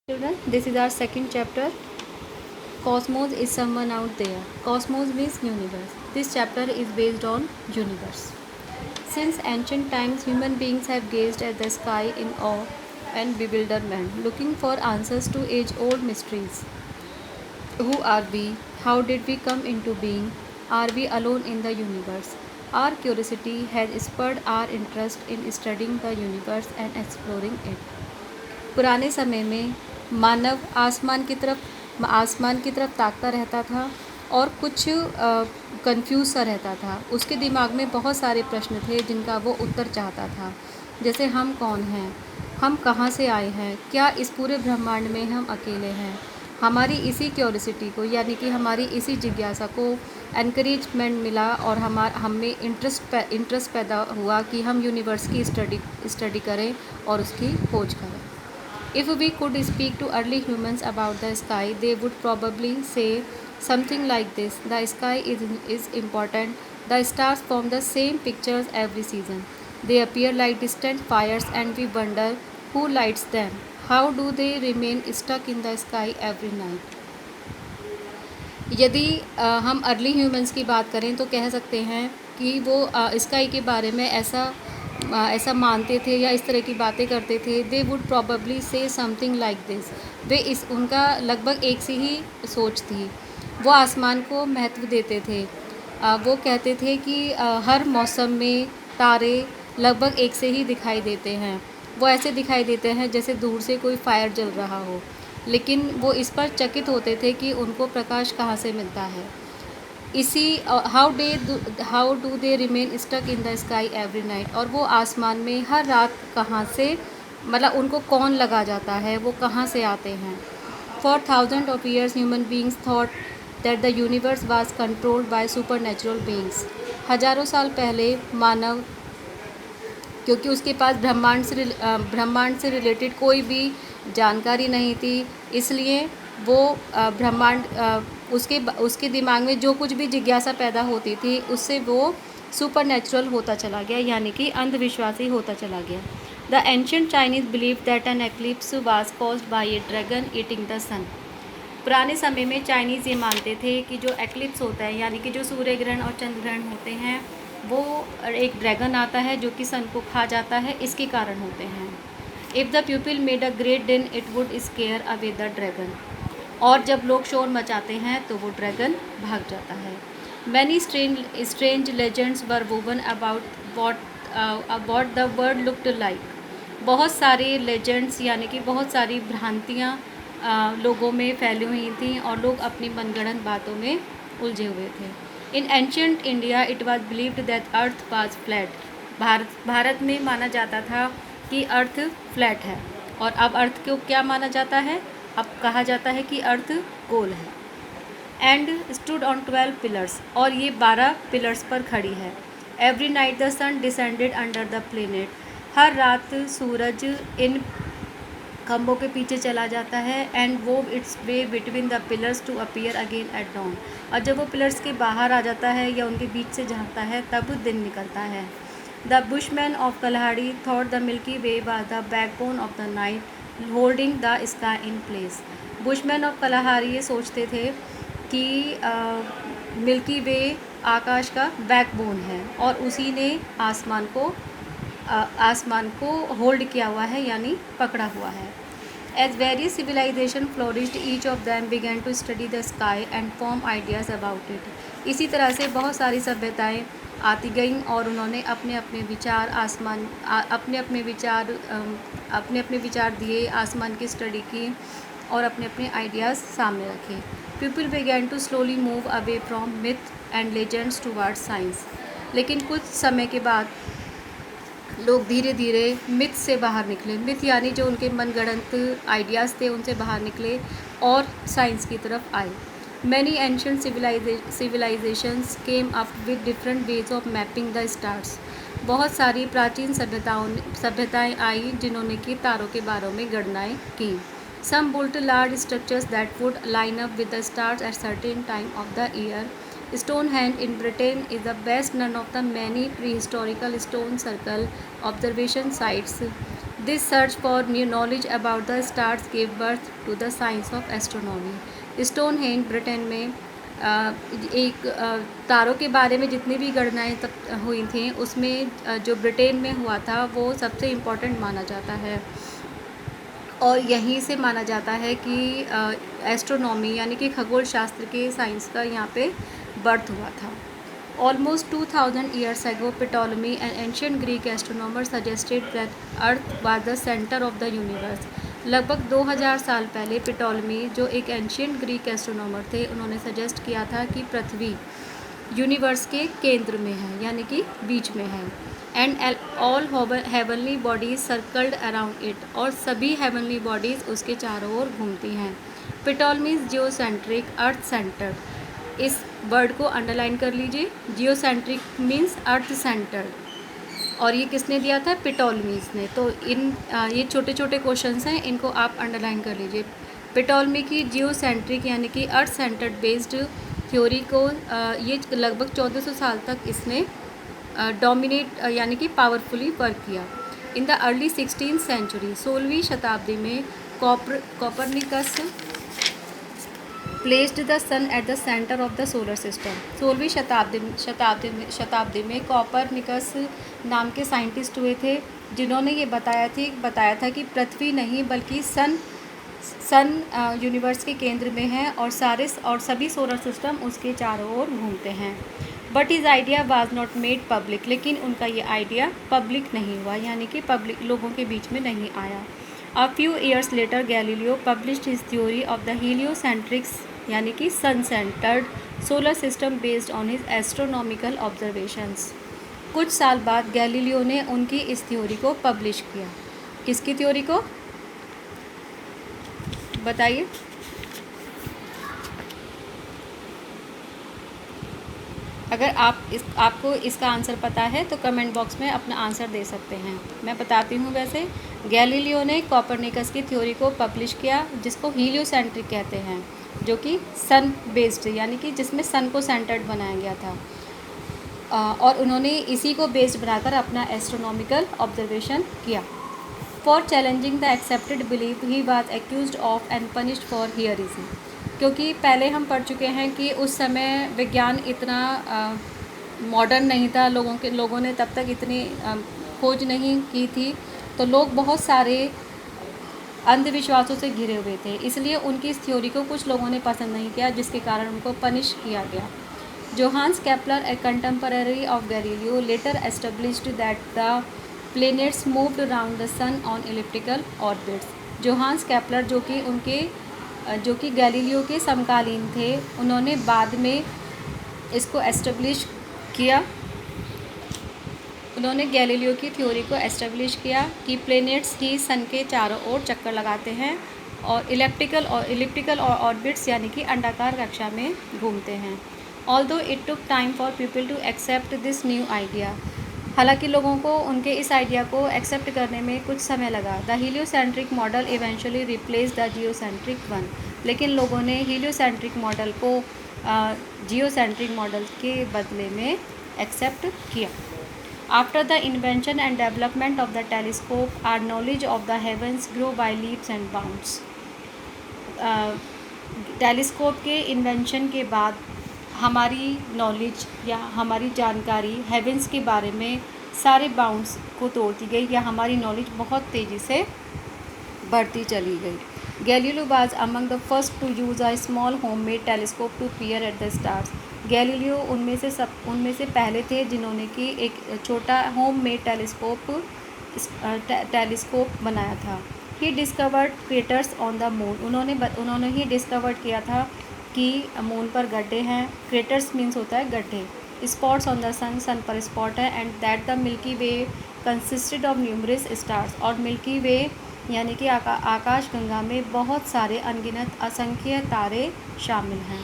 Children, this is our second chapter. Cosmos is someone out there. Cosmos means universe. This chapter is based on universe. Since ancient times, human beings have gazed at the sky in awe and bewilderment, looking for answers to age-old mysteries. Who are we? How did we come into being? Are we alone in the universe? Our curiosity has spurred our interest in studying the universe and exploring it. पुराने समय में मानव आसमान की तरफ ताकता रहता था और कुछ कंफ्यूज सा रहता था। उसके दिमाग में बहुत सारे प्रश्न थे जिनका वो उत्तर चाहता था, जैसे हम कौन हैं, हम कहाँ से आए हैं, क्या इस पूरे ब्रह्मांड में हम अकेले हैं। हमारी इसी क्यूरियोसिटी को यानी कि हमारी इसी जिज्ञासा को एनकरेजमेंट मिला और हम में इंटरेस्ट पैदा हुआ कि हम यूनिवर्स की स्टडी करें और उसकी खोज करें। If we could speak to early humans about the sky, they would probably say something like this: the sky is important. The stars form the same pictures every season. They appear like distant fires, and we wonder who lights them. How do they remain stuck in the sky every night? यदि हम early humans की बात करें तो कह सकते हैं कि वो स्काई के बारे में ऐसा मानते थे या इस तरह की बातें करते थे। दे वुड प्रॉबली से समथिंग लाइक दिस। उनका लगभग एक सी ही सोच थी। वो आसमान को महत्व देते थे। वो कहते थे कि हर मौसम में तारे लगभग एक से ही दिखाई देते हैं। वो ऐसे दिखाई देते हैं जैसे दूर से कोई फायर जल रहा हो, लेकिन वो इस पर चकित होते थे कि उनको प्रकाश कहाँ से मिलता है। How do they remain stuck in the sky every night. और वो आसमान में हर रात कहाँ से, मतलब उनको कौन लगा जाता है, वो कहाँ से आते हैं। For thousand of years human beings thought that the universe was controlled by super natural beings. हजारों साल पहले मानव, क्योंकि उसके पास ब्रह्मांड से रिलेटेड कोई भी जानकारी नहीं थी, इसलिए वो उसके दिमाग में जो कुछ भी जिज्ञासा पैदा होती थी उससे वो सुपर नेचुरल होता चला गया, यानी कि अंधविश्वासी होता चला गया। The ancient Chinese believe that an eclipse was caused by a dragon eating the sun. पुराने समय में चाइनीज़ ये मानते थे कि जो एक्लिप्स होता है, यानी कि जो सूर्य ग्रहण और चंद्र ग्रहण होते हैं, वो एक ड्रैगन आता है जो कि सन को खा जाता है, इसके कारण होते हैं। If the people made a great din it would scare away the dragon. और जब लोग शोर मचाते हैं तो वो ड्रैगन भाग जाता है। Many strange legends were woven about what the world looked like. बहुत सारे लेजेंड्स यानी कि बहुत सारी भ्रांतियाँ लोगों में फैली हुई थी और लोग अपनी मनगढ़ंत बातों में उलझे हुए थे। In ancient India it was believed that earth was flat. Bharat में माना जाता था कि अर्थ फ्लैट है, और अब अर्थ को क्या माना जाता है, अब कहा जाता है कि अर्थ गोल है। एंड स्टूड ऑन 12 पिलर्स, और ये 12 पिलर्स पर खड़ी है। Every night the sun descended under the planet. हर रात सूरज इन खम्भों के पीछे चला जाता है। एंड वो it's way between the pillars to appear again at dawn. और जब वो पिलर्स के बाहर आ जाता है या उनके बीच से झाँकता है तब दिन निकलता है। The Bushman of Kalahari thought the Milky Way was the backbone of the night holding the sky in place. Bushman of Kalahari ये सोचते थे कि मिल्की वे आकाश का बैकबोन है और उसी ने आसमान को होल्ड किया हुआ है, यानी पकड़ा हुआ है। As various civilisations flourished each of them began to study the sky and form ideas about it. इसी तरह से बहुत सारी सभ्यताएं आती गईं और उन्होंने अपने अपने विचार दिए, आसमान की स्टडी की और अपने अपने आइडियाज़ सामने रखे। People began to slowly move away from myth and legends towards science. लेकिन कुछ समय के बाद लोग धीरे धीरे मिथ से बाहर निकले। मिथ यानी जो उनके मनगढ़ंत आइडियाज़ थे उनसे बाहर निकले और साइंस की तरफ आए। Many ancient civilisations came up with different ways of mapping the stars. बहुत सारी प्राचीन सभ्यताएं आई जिन्होंने कि तारों के बारे में गणनाएं की। Some built large structures that would line up with the stars at certain time of the year. Stonehenge in Britain is the best known of the many prehistorical stone circle observation sites This search for new knowledge about the stars gave birth to the science of astronomy. Stonehenge Britain में एक तारों के बारे में जितनी भी गणनाएं तक हुई थी उसमें जो ब्रिटेन में हुआ था वो सबसे इम्पोर्टेंट माना जाता है और यहीं से माना जाता है कि एस्ट्रोनॉमी यानी कि खगोल शास्त्र के साइंस का यहाँ पे बर्थ हुआ था. Almost 2000 years ago, Ptolemy, an ancient Greek astronomer, suggested that Earth was the center of the universe. लगभग 2000 साल पहले पिटोलमी जो एक एंशियंट ग्रीक एस्ट्रोनॉमर थे उन्होंने सजेस्ट किया था कि पृथ्वी यूनिवर्स के केंद्र में है यानी कि बीच में है. And all heavenly bodies circled around it और सभी हेवनली बॉडीज़ उसके चारों ओर घूमती हैं. पिटोलमीज जियोसेंट्रिक अर्थ सेंटर्ड. इस वर्ड को अंडरलाइन कर लीजिए. जियोसेंट्रिक मीन्स अर्थ सेंटर्ड और ये किसने दिया था? पिटोलमीज ने. तो ये छोटे छोटे क्वेश्चंस हैं, इनको आप अंडरलाइन कर लीजिए. पिटोलमी की जियोसेंट्रिक यानी कि अर्थ सेंटर्ड बेस्ड थ्योरी को ये लगभग 1400 साल तक इसने डोमिनेट यानी कि पावरफुली वर्क किया. In the early 16th century 16वीं शताब्दी में Copernicus placed the sun at the centre of the solar system. 16वीं शताब्दी में कोपरनिकस नाम के साइंटिस्ट हुए थे जिन्होंने ये बताया था कि पृथ्वी नहीं बल्कि सन यूनिवर्स के केंद्र में है और सभी सोलर सिस्टम उसके चारों ओर घूमते हैं. But his idea was not made public. लेकिन उनका ये आइडिया पब्लिक नहीं हुआ यानी कि पब्लिक लोगों के बीच में नहीं आया. A few years later, Galileo published his theory of the heliocentric यानी कि sun centred solar system based on his astronomical observations. कुछ साल बाद गैलीलियो ने उनकी इस थ्योरी को पब्लिश किया. किसकी थ्योरी को बताइए? अगर आपको इसका आंसर पता है तो कमेंट बॉक्स में अपना आंसर दे सकते हैं. मैं बताती हूँ. वैसे गैलीलियो ने कोपरनिकस की थ्योरी को पब्लिश किया जिसको हीलियोसेंट्रिक कहते हैं, जो कि सन बेस्ड यानी कि जिसमें सन को सेंटर्ड बनाया गया था और उन्होंने इसी को बेस्ड बनाकर अपना एस्ट्रोनॉमिकल ऑब्जर्वेशन किया. For challenging the accepted belief he was accused of and punished for heresy. क्योंकि पहले हम पढ़ चुके हैं कि उस समय विज्ञान इतना मॉडर्न नहीं था, लोगों ने तब तक इतनी खोज नहीं की थी, तो लोग बहुत सारे अंधविश्वासों से घिरे हुए थे. इसलिए उनकी इस थ्योरी को कुछ लोगों ने पसंद नहीं किया जिसके कारण उनको पनिश किया गया. Johannes Kepler, a contemporary of Galileo, later established that the planets moved around the sun on elliptical orbits. Johannes Kepler जो कि गैलीलियो के समकालीन थे, उन्होंने बाद में इसको एस्टेब्लिश किया. उन्होंने गैलीलियो की थ्योरी को एस्टेब्लिश किया कि प्लैनेट्स ही सन के चारों ओर चक्कर लगाते हैं और इलिप्टिकल ऑर्बिट्स यानी कि अंडाकार कक्षा में घूमते हैं. Although it took time for people to accept this new idea. हालांकि लोगों को उनके इस आइडिया को एक्सेप्ट करने में कुछ समय लगा. The heliocentric model eventually replace the geocentric one. लेकिन लोगों ने हीलियोसेंट्रिक मॉडल को जियोसेंट्रिक मॉडल के बदले में एक्सेप्ट किया. After the invention and development of the telescope our knowledge of the heavens grow by leaps and bounds. Telescope के invention के बाद हमारी नॉलेज या हमारी जानकारी हेवेंस के बारे में सारे बाउंड्स को तोड़ती गई या हमारी नॉलेज बहुत तेज़ी से बढ़ती चली गई. Galileo was among the first to use a small homemade telescope to peer at the stars. Galileo उनमें से पहले थे जिन्होंने कि एक छोटा होममेड टेलीस्कोप बनाया था. He discovered craters on the moon. उन्होंने ही डिस्कवर्ड किया था कि मून पर गड्ढे हैं. क्रेटर्स मीन्स होता है गड्ढे. स्पॉट्स ऑन द सन पर स्पॉट है. And that the Milky way consisted of numerous stars. और मिल्की वे यानी कि आकाश गंगा में बहुत सारे अनगिनत असंख्य तारे शामिल हैं.